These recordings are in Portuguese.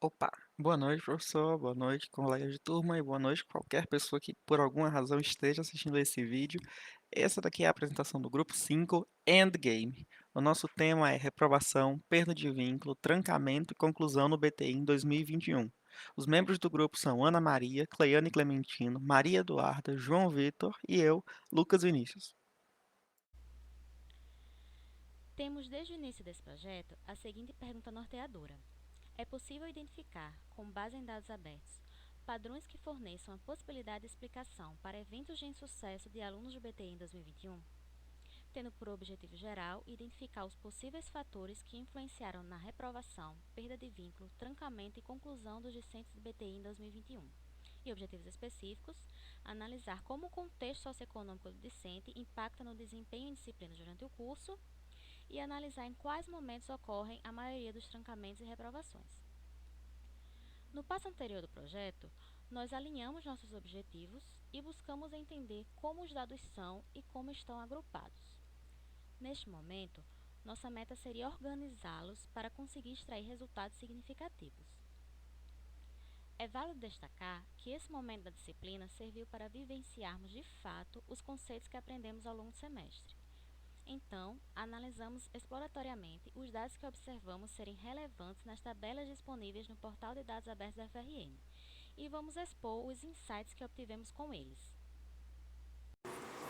Opa, boa noite, professor, boa noite, colega de turma e boa noite qualquer pessoa que por alguma razão esteja assistindo esse vídeo. Essa daqui é a apresentação do grupo 5, Endgame. O nosso tema é reprovação, perda de vínculo, trancamento e conclusão no BTI em 2021. Os membros do grupo são Ana Maria, Cleiane Clementino, Maria Eduarda, João Vitor e eu, Lucas Vinícius. Temos desde o início desse projeto a seguinte pergunta norteadora: é possível identificar, com base em dados abertos, padrões que forneçam a possibilidade de explicação para eventos de insucesso de alunos do BTI em 2021? Tendo por objetivo geral identificar os possíveis fatores que influenciaram na reprovação, perda de vínculo, trancamento e conclusão dos discentes do BTI em 2021. E objetivos específicos, analisar como o contexto socioeconômico do discente impacta no desempenho em disciplinas durante o curso e analisar em quais momentos ocorrem a maioria dos trancamentos e reprovações. No passo anterior do projeto, nós alinhamos nossos objetivos e buscamos entender como os dados são e como estão agrupados. Neste momento, nossa meta seria organizá-los para conseguir extrair resultados significativos. É válido destacar que esse momento da disciplina serviu para vivenciarmos de fato os conceitos que aprendemos ao longo do semestre. Então, analisamos exploratoriamente os dados que observamos serem relevantes nas tabelas disponíveis no portal de dados abertos da FRN e vamos expor os insights que obtivemos com eles.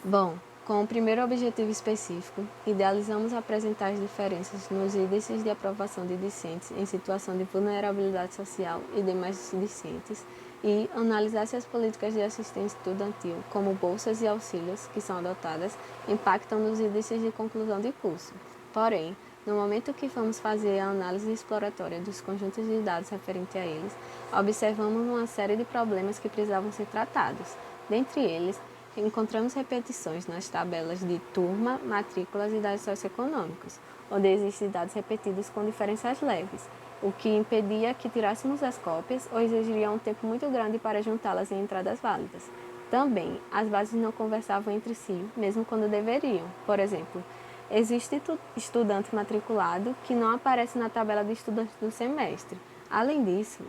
Bom, com o primeiro objetivo específico, idealizamos apresentar as diferenças nos índices de aprovação de discentes em situação de vulnerabilidade social e demais discentes e analisar se as políticas de assistência estudantil, como bolsas e auxílios que são adotadas, impactam nos índices de conclusão de curso. Porém, no momento que fomos fazer a análise exploratória dos conjuntos de dados referente a eles, observamos uma série de problemas que precisavam ser tratados. Dentre eles, encontramos repetições nas tabelas de turma, matrículas e dados socioeconômicos, onde existem dados repetidos com diferenças leves, o que impedia que tirássemos as cópias ou exigiria um tempo muito grande para juntá-las em entradas válidas. Também, as bases não conversavam entre si, mesmo quando deveriam. Por exemplo, existe estudante matriculado que não aparece na tabela de estudantes do semestre. Além disso,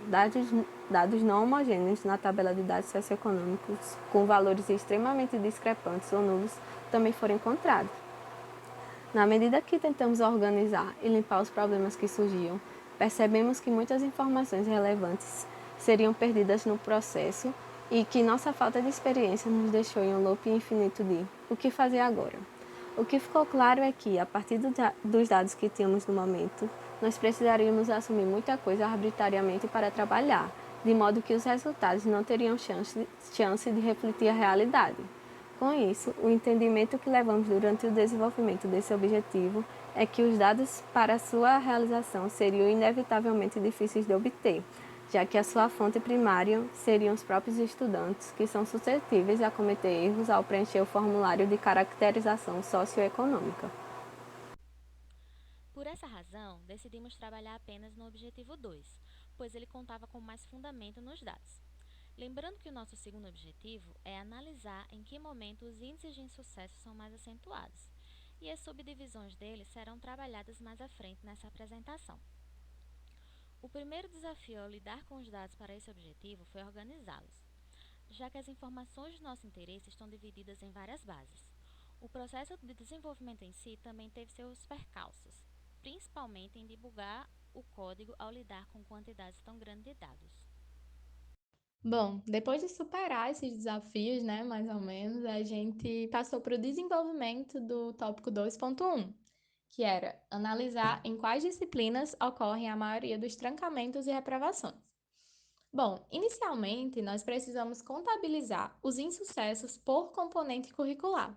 dados não homogêneos na tabela de dados socioeconômicos com valores extremamente discrepantes ou nulos também foram encontrados. Na medida que tentamos organizar e limpar os problemas que surgiam, percebemos que muitas informações relevantes seriam perdidas no processo e que nossa falta de experiência nos deixou em um loop infinito de o que fazer agora. O que ficou claro é que, a partir dos dados que tínhamos no momento, nós precisaríamos assumir muita coisa arbitrariamente para trabalhar, de modo que os resultados não teriam chance de refletir a realidade. Com isso, o entendimento que levamos durante o desenvolvimento desse objetivo é que os dados para sua realização seriam inevitavelmente difíceis de obter, já que a sua fonte primária seriam os próprios estudantes, que são suscetíveis a cometer erros ao preencher o formulário de caracterização socioeconômica. Por essa razão, decidimos trabalhar apenas no objetivo 2, pois ele contava com mais fundamento nos dados. Lembrando que o nosso segundo objetivo é analisar em que momento os índices de insucesso são mais acentuados, e as subdivisões deles serão trabalhadas mais à frente nessa apresentação. O primeiro desafio ao lidar com os dados para esse objetivo foi organizá-los, já que as informações de nosso interesse estão divididas em várias bases. O processo de desenvolvimento em si também teve seus percalços, principalmente em divulgar o código ao lidar com quantidades tão grandes de dados. Bom, depois de superar esses desafios, né, mais ou menos, a gente passou para o desenvolvimento do tópico 2.1, que era analisar em quais disciplinas ocorrem a maioria dos trancamentos e reprovações. Bom, inicialmente nós precisamos contabilizar os insucessos por componente curricular.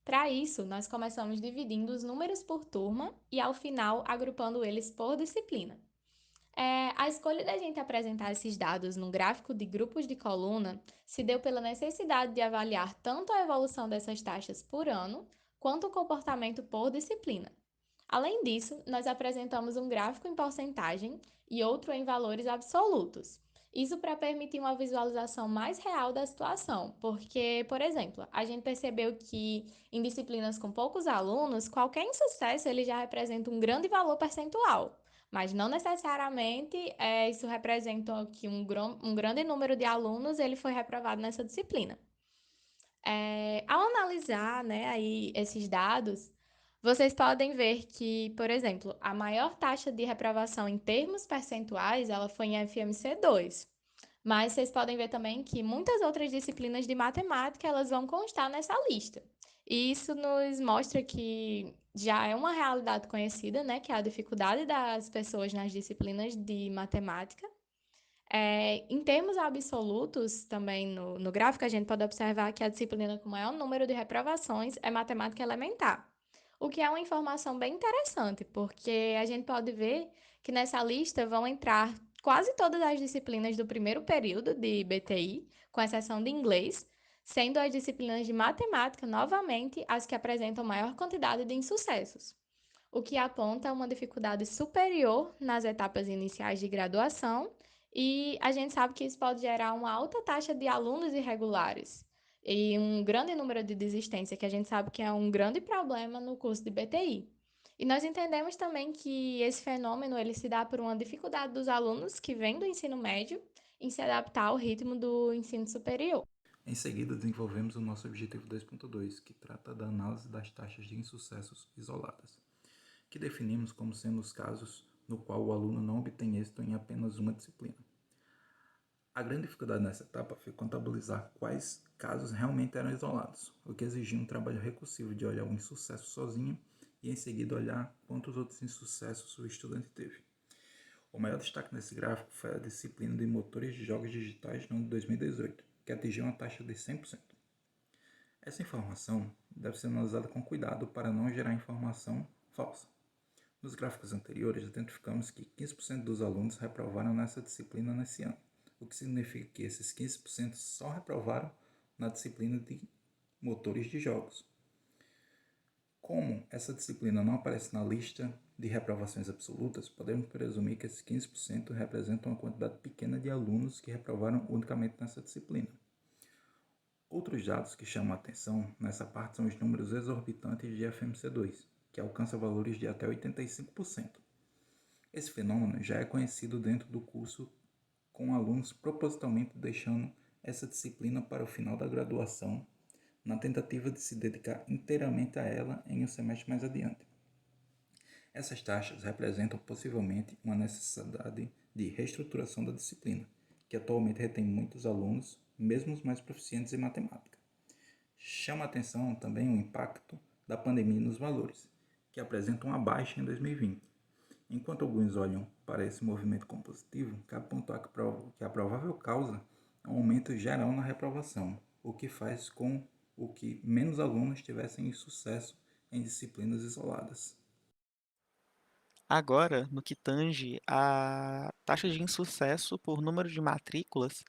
Para isso, nós começamos dividindo os números por turma e, ao final, agrupando eles por disciplina. A escolha da gente apresentar esses dados num gráfico de grupos de coluna se deu pela necessidade de avaliar tanto a evolução dessas taxas por ano, quanto o comportamento por disciplina. Além disso, nós apresentamos um gráfico em porcentagem e outro em valores absolutos. Isso para permitir uma visualização mais real da situação, porque, por exemplo, a gente percebeu que em disciplinas com poucos alunos, qualquer insucesso ele já representa um grande valor percentual. mas não necessariamente isso representa que um grande número de alunos ele foi reprovado nessa disciplina. Ao analisar, né, aí esses dados, vocês podem ver que, por exemplo, a maior taxa de reprovação em termos percentuais, ela foi em FMC2. Mas vocês podem ver também que muitas outras disciplinas de matemática, elas vão constar nessa lista. E isso nos mostra que já é uma realidade conhecida, né, que é a dificuldade das pessoas nas disciplinas de matemática. Em termos absolutos, também no gráfico, a gente pode observar que a disciplina com maior número de reprovações é matemática elementar, o que é uma informação bem interessante, porque a gente pode ver que nessa lista vão entrar quase todas as disciplinas do primeiro período de BTI, com exceção de inglês, sendo as disciplinas de matemática, novamente, as que apresentam maior quantidade de insucessos, o que aponta uma dificuldade superior nas etapas iniciais de graduação, e a gente sabe que isso pode gerar uma alta taxa de alunos irregulares e um grande número de desistência, que a gente sabe que é um grande problema no curso de BTI. E nós entendemos também que esse fenômeno ele se dá por uma dificuldade dos alunos que vêm do ensino médio em se adaptar ao ritmo do ensino superior. Em seguida, desenvolvemos o nosso objetivo 2.2, que trata da análise das taxas de insucessos isoladas, que definimos como sendo os casos no qual o aluno não obtém êxito em apenas uma disciplina. A grande dificuldade nessa etapa foi contabilizar quais casos realmente eram isolados, o que exigia um trabalho recursivo de olhar o insucesso sozinho e em seguida olhar quantos outros insucessos o estudante teve. O maior destaque nesse gráfico foi a disciplina de motores de jogos digitais no ano de 2018, que atingiu uma taxa de 100%. Essa informação deve ser analisada com cuidado para não gerar informação falsa. Nos gráficos anteriores, identificamos que 15% dos alunos reprovaram nessa disciplina nesse ano, o que significa que esses 15% só reprovaram na disciplina de motores de jogos. Como essa disciplina não aparece na lista de reprovações absolutas, podemos presumir que esses 15% representam uma quantidade pequena de alunos que reprovaram unicamente nessa disciplina. Outros dados que chamam a atenção nessa parte são os números exorbitantes de FMC2, que alcança valores de até 85%. Esse fenômeno já é conhecido dentro do curso, com alunos propositalmente deixando essa disciplina para o final da graduação, na tentativa de se dedicar inteiramente a ela em um semestre mais adiante. Essas taxas representam possivelmente uma necessidade de reestruturação da disciplina, que atualmente retém muitos alunos, mesmo os mais proficientes em matemática. Chama a atenção também o impacto da pandemia nos valores, que apresentam uma baixa em 2020. Enquanto alguns olham para esse movimento como positivo, cabe pontuar que a provável causa é um aumento geral na reprovação, o que faz com que menos alunos tivessem sucesso em disciplinas isoladas. Agora, no que tange a taxa de insucesso por número de matrículas,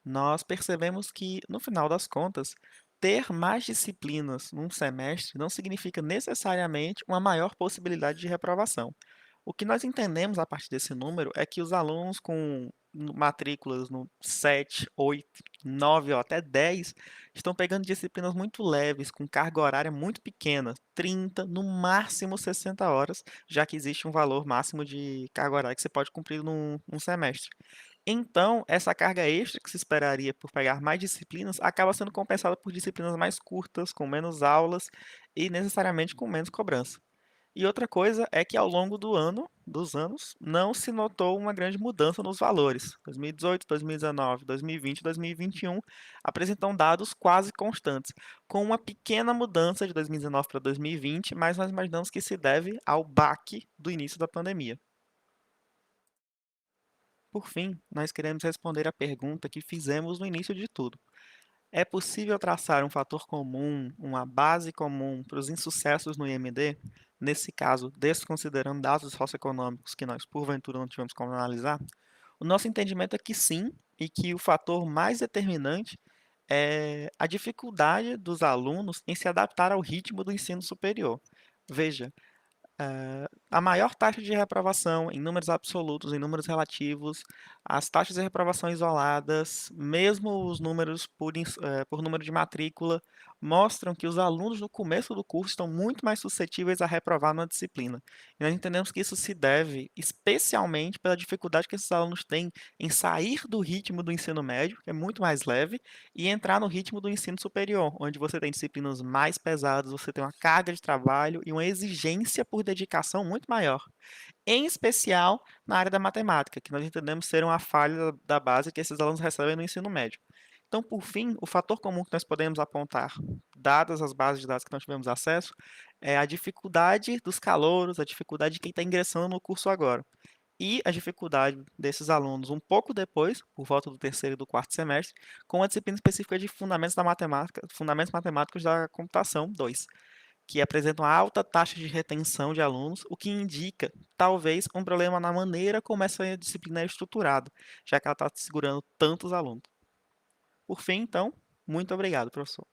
nós percebemos que, no final das contas, ter mais disciplinas num semestre não significa necessariamente uma maior possibilidade de reprovação. O que nós entendemos a partir desse número é que os alunos com matrículas no 7, 8, 9 ou até 10 estão pegando disciplinas muito leves, com carga horária muito pequena, 30, no máximo 60 horas, já que existe um valor máximo de carga horária que você pode cumprir num semestre. Então, essa carga extra que se esperaria por pegar mais disciplinas acaba sendo compensada por disciplinas mais curtas, com menos aulas e necessariamente com menos cobrança. E outra coisa é que ao longo dos anos, não se notou uma grande mudança nos valores. 2018, 2019, 2020 e 2021 apresentam dados quase constantes, com uma pequena mudança de 2019 para 2020, mas nós imaginamos que se deve ao baque do início da pandemia. Por fim, nós queremos responder à pergunta que fizemos no início de tudo. É possível traçar um fator comum, uma base comum para os insucessos no IMD? Nesse caso, desconsiderando dados socioeconômicos que nós, porventura, não tivemos como analisar? O nosso entendimento é que sim, e que o fator mais determinante é a dificuldade dos alunos em se adaptar ao ritmo do ensino superior. Veja, a maior taxa de reprovação em números absolutos, em números relativos, as taxas de reprovação isoladas, mesmo os números por número de matrícula mostram que os alunos no começo do curso estão muito mais suscetíveis a reprovar numa disciplina. E nós entendemos que isso se deve especialmente pela dificuldade que esses alunos têm em sair do ritmo do ensino médio, que é muito mais leve, e entrar no ritmo do ensino superior, onde você tem disciplinas mais pesadas, você tem uma carga de trabalho e uma exigência por dedicação muito maior. Em especial na área da matemática, que nós entendemos ser uma falha da base que esses alunos recebem no ensino médio. Então, por fim, o fator comum que nós podemos apontar, dadas as bases de dados que nós tivemos acesso, é a dificuldade dos calouros, a dificuldade de quem está ingressando no curso agora. E a dificuldade desses alunos um pouco depois, por volta do terceiro e do quarto semestre, com a disciplina específica de Fundamentos da Matemática, Fundamentos Matemáticos da Computação 2, que apresentam alta taxa de retenção de alunos, o que indica, talvez, um problema na maneira como essa disciplina é estruturada, já que ela está segurando tantos alunos. Por fim, então, muito obrigado, professor.